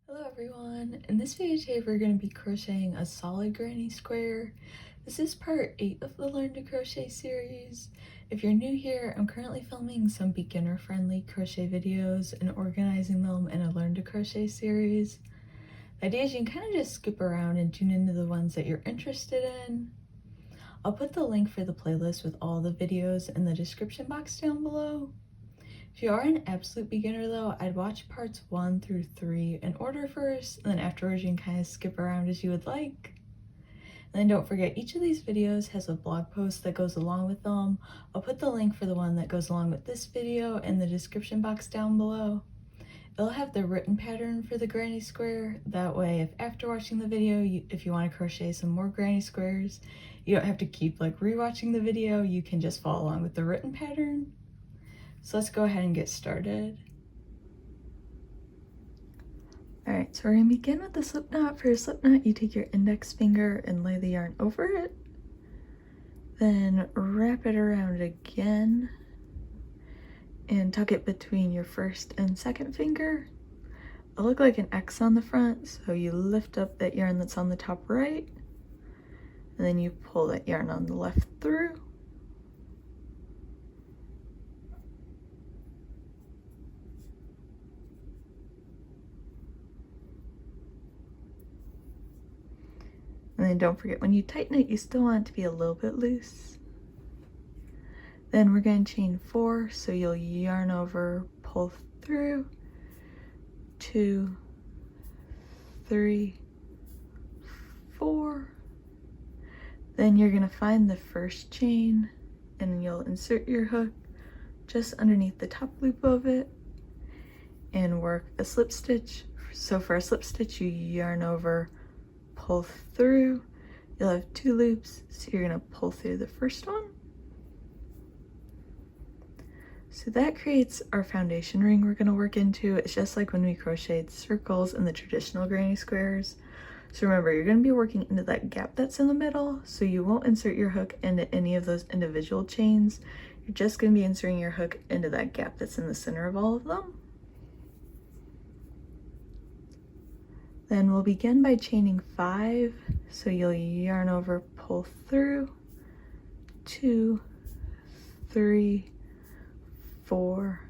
Hello everyone! In this video today we're going to be crocheting a solid granny square. This is part 8 of the Learn to Crochet series. If you're new here, I'm currently filming some beginner friendly crochet videos and organizing them in a Learn to Crochet series. The idea is you can kind of just skip around and tune into the ones that you're interested in. I'll put the link for the playlist with all the videos in the description box down below. If you are an absolute beginner though, I'd watch parts 1 through 3 in order first, and then afterwards you can kind of skip around as you would like. And then don't forget, each of these videos has a blog post that goes along with them. I'll put the link for the one that goes along with this video in the description box down below. It'll have the written pattern for the granny square. That way, if after watching the video, if you want to crochet some more granny squares, you don't have to keep rewatching the video, you can just follow along with the written pattern. So let's go ahead and get started. Alright, so we're going to begin with the slip knot. For your slip knot, you take your index finger and lay the yarn over it. Then wrap it around again and tuck it between your first and second finger. It'll look like an X on the front, so you lift up that yarn that's on the top right, and then you pull that yarn on the left through. And then don't forget, when you tighten it, you still want it to be a little bit loose. Then we're going to chain 4, so you'll yarn over, pull through, 2, 3, 4. Then you're going to find the first chain, and you'll insert your hook just underneath the top loop of it, and work a slip stitch. So for a slip stitch, you yarn over, pull through. You'll have 2 loops, so you're going to pull through the first one. So that creates our foundation ring we're going to work into. It's just like when we crocheted circles in the traditional granny squares. So remember, you're going to be working into that gap that's in the middle, so you won't insert your hook into any of those individual chains. You're just going to be inserting your hook into that gap that's in the center of all of them. Then we'll begin by chaining 5, so you'll yarn over, pull through, 2, 3, 4,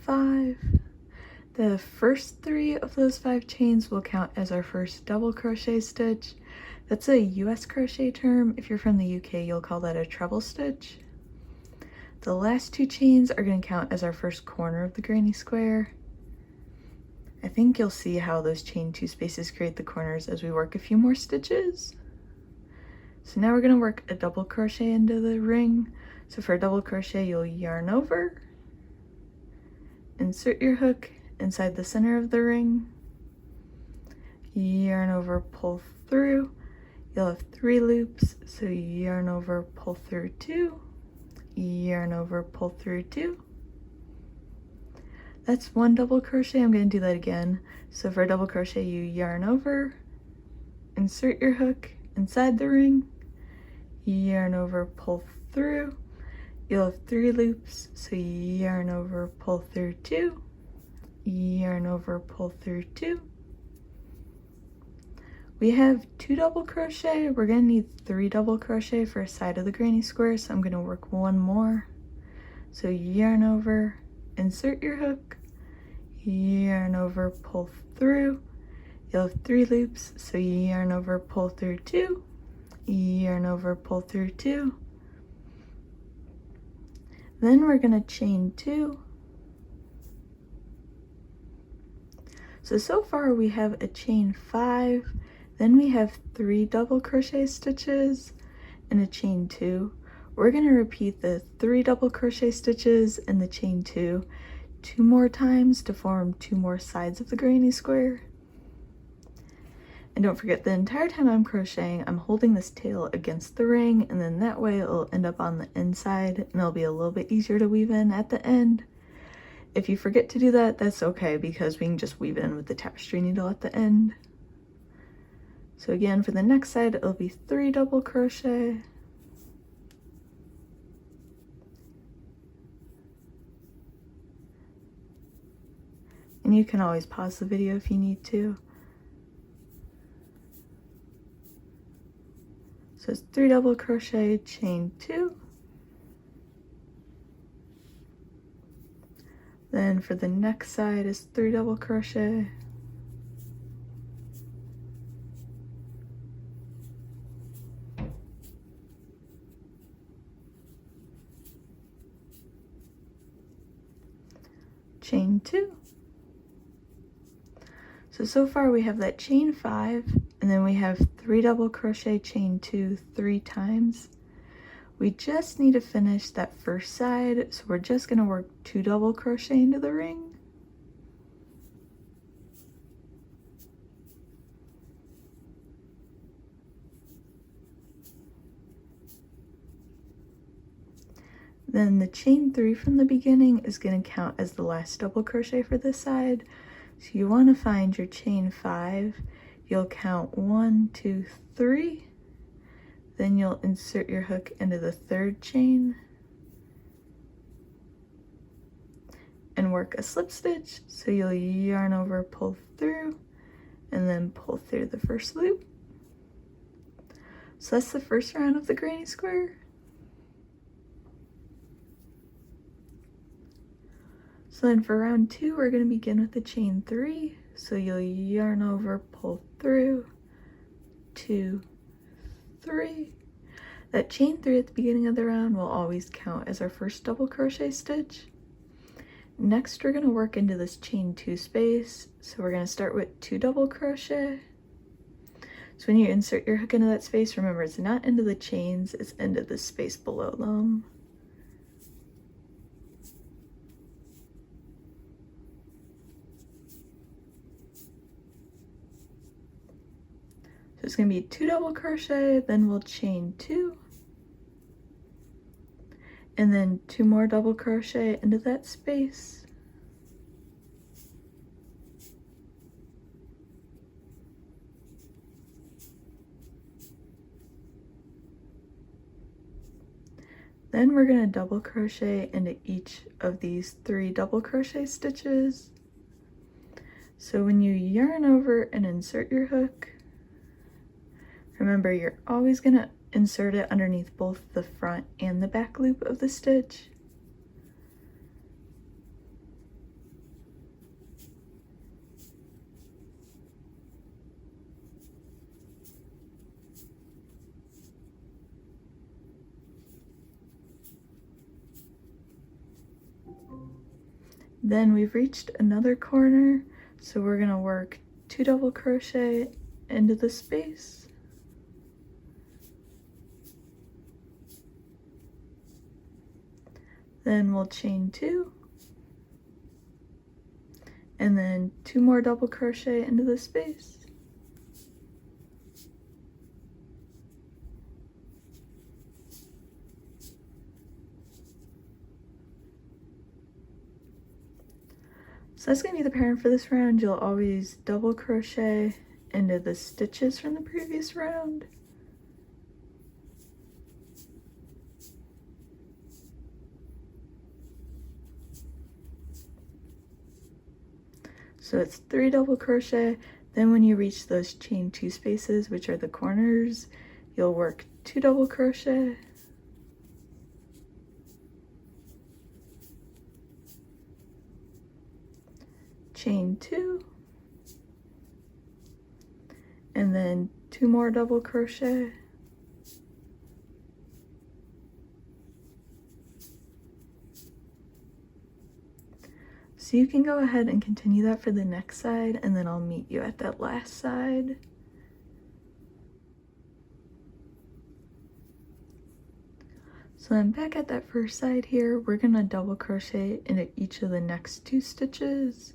5. The first 3 of those 5 chains will count as our first double crochet stitch. That's a US crochet term. If you're from the UK, you'll call that a treble stitch. The last 2 chains are going to count as our first corner of the granny square. I think you'll see how those chain 2 spaces create the corners as we work a few more stitches. So now we're going to work a double crochet into the ring. So for a double crochet, you'll yarn over, insert your hook inside the center of the ring, yarn over, pull through. You'll have 3 loops, so yarn over, pull through 2, yarn over, pull through 2. That's 1 double crochet. I'm going to do that again. So for a double crochet, you yarn over, insert your hook inside the ring, yarn over, pull through. You'll have 3 loops, so yarn over, pull through 2, yarn over, pull through 2. We have 2 double crochet. We're going to need 3 double crochet for a side of the granny square, so I'm going to work 1 more. So yarn over, insert your hook, yarn over, pull through. You'll have 3 loops, so yarn over, pull through 2, yarn over, pull through 2. Then we're going to chain 2. So far we have a chain 5, then we have 3 double crochet stitches and a chain 2. We're going to repeat the 3 double crochet stitches and the chain 2 more times to form 2 more sides of the granny square. And don't forget, the entire time I'm crocheting, I'm holding this tail against the ring, and then that way it'll end up on the inside and it'll be a little bit easier to weave in at the end. If you forget to do that, that's okay, because we can just weave in with the tapestry needle at the end. So again, for the next side, it'll be 3 double crochet. and you can always pause the video if you need to. So it's 3 double crochet, chain 2. Then for the next side is 3 double crochet. Chain 2. So far we have that chain 5, and then we have 3 double crochet, chain 2 3 times. We just need to finish that first side, so we're just going to work 2 double crochet into the ring. Then the chain 3 from the beginning is going to count as the last double crochet for this side. So you want to find your chain 5. You'll count 1, 2, 3. Then you'll insert your hook into the 3rd chain and work a slip stitch. So you'll yarn over, pull through, and then pull through the first loop. So that's the first round of the granny square. So then for round 2, we're going to begin with the chain 3. So you'll yarn over, pull through, 2, 3. That chain 3 at the beginning of the round will always count as our first double crochet stitch. Next, we're going to work into this chain 2 space. So we're going to start with 2 double crochet. So when you insert your hook into that space, remember it's not into the chains, it's into the space below them. So it's going to be 2 double crochet, then we'll chain 2, and then 2 more double crochet into that space. Then we're going to double crochet into each of these 3 double crochet stitches. So when you yarn over and insert your hook, remember you're always going to insert it underneath both the front and the back loop of the stitch. Then we've reached another corner, so we're going to work 2 double crochet into the space. Then we'll chain 2, and then 2 more double crochet into the space. So that's going to be the pattern for this round. You'll always double crochet into the stitches from the previous round. So it's 3 double crochet, then when you reach those chain 2 spaces, which are the corners, you'll work 2 double crochet, chain 2, and then 2 more double crochet, so you can go ahead and continue that for the next side, and then I'll meet you at that last side. So then back at that first side here, we're gonna double crochet into each of the next 2 stitches.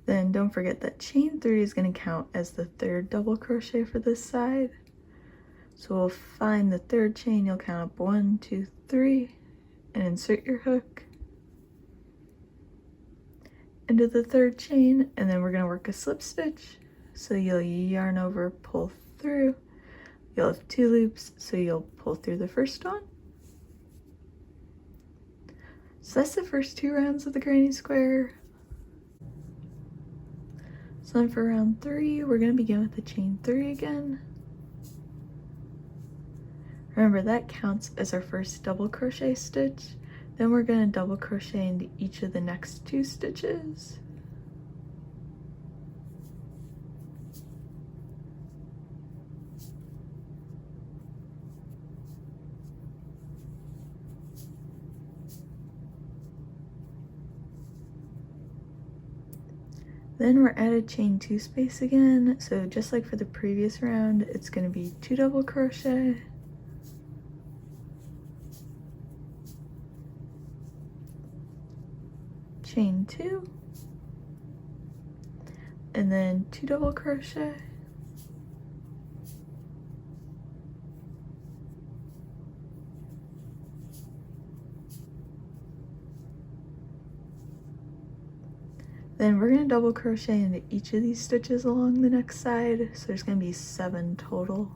Then don't forget that chain 3 is going to count as the 3rd double crochet for this side. So we'll find the 3rd chain, you'll count up 1, 2, 3, and insert your hook into the 3rd chain, and then we're going to work a slip stitch. so you'll yarn over, pull through. You'll have 2 loops, so you'll pull through the first one. So that's the first 2 rounds of the granny square. So then for round 3, we're going to begin with the chain 3 again. Remember, that counts as our first double crochet stitch. Then we're going to double crochet into each of the next 2 stitches. Then we're at a chain 2 space again, so just like for the previous round, it's going to be 2 double crochet, chain 2, and then 2 double crochet, then we're going to double crochet into each of these stitches along the next side, so there's going to be 7 total.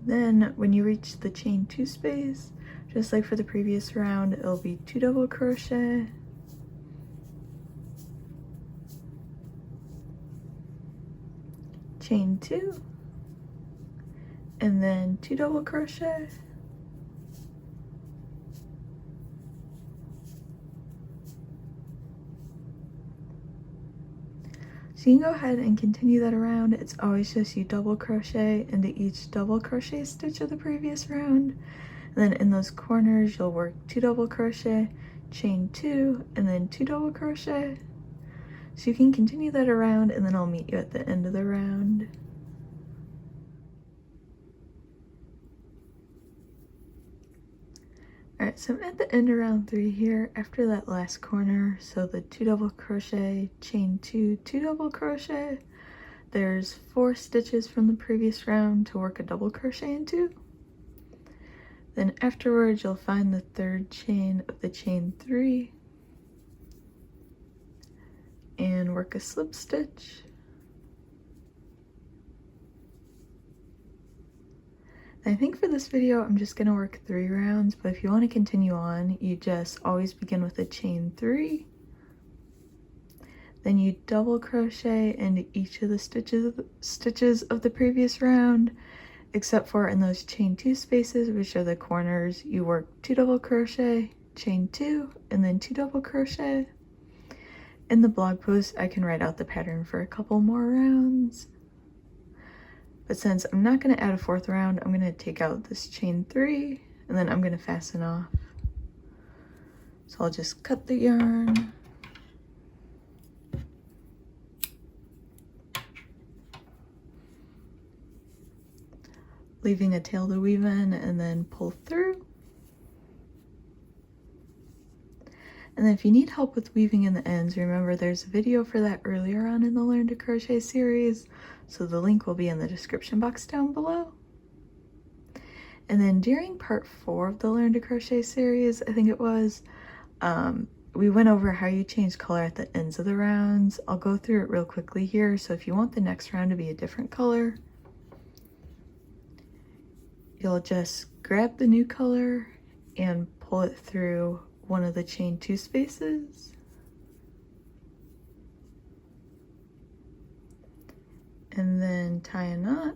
Then when you reach the chain 2 space, just like for the previous round, it'll be 2 double crochet, chain 2, and then 2 double crochet, so you can go ahead and continue that around. It's always just you double crochet into each double crochet stitch of the previous round, and then in those corners you'll work 2 double crochet, chain 2, and then 2 double crochet. So you can continue that around, and then I'll meet you at the end of the round. Alright, so I'm at the end of round 3 here, after that last corner, so the 2 double crochet, chain 2, 2 double crochet. There's 4 stitches from the previous round to work a double crochet into. Then afterwards you'll find the 3rd chain of the chain 3 and work a slip stitch. I think for this video I'm just going to work 3 rounds, but if you want to continue on, you just always begin with a chain 3, then you double crochet into each of the stitches of the previous round, except for in those chain 2 spaces, which are the corners, you work 2 double crochet, chain 2, and then 2 double crochet. In the blog post I can write out the pattern for a couple more rounds. But since I'm not going to add a 4th round, I'm going to take out this chain 3, and then I'm going to fasten off. So I'll just cut the yarn. Leaving a tail to weave in, and then pull through. And then if you need help with weaving in the ends, remember there's a video for that earlier on in the Learn to Crochet series, so the link will be in the description box down below. And then during part 4 of the Learn to Crochet series, I think it was, we went over how you change color at the ends of the rounds. I'll go through it real quickly here, so if you want the next round to be a different color, you'll just grab the new color and pull it through one of the chain 2 spaces, and then tie a knot,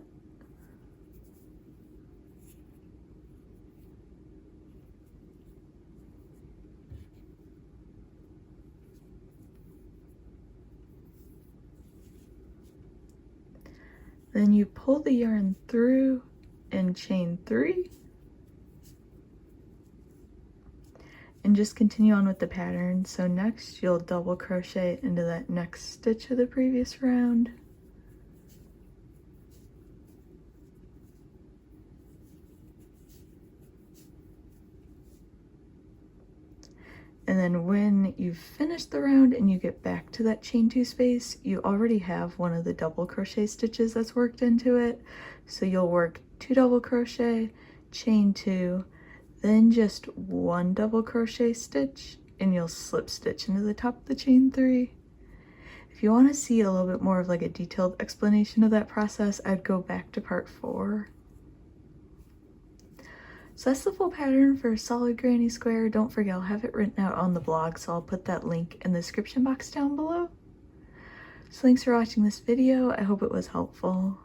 then you pull the yarn through and chain 3, and just continue on with the pattern. So next you'll double crochet into that next stitch of the previous round. And then when you've finished the round and you get back to that chain 2 space, you already have one of the double crochet stitches that's worked into it. So you'll work 2 double crochet, chain 2, then just 1 double crochet stitch, and you'll slip stitch into the top of the chain 3. If you want to see a little bit more of like a detailed explanation of that process, I'd go back to part 4. So that's the full pattern for solid granny square. Don't forget, I'll have it written out on the blog, so I'll put that link in the description box down below. So thanks for watching this video. I hope it was helpful.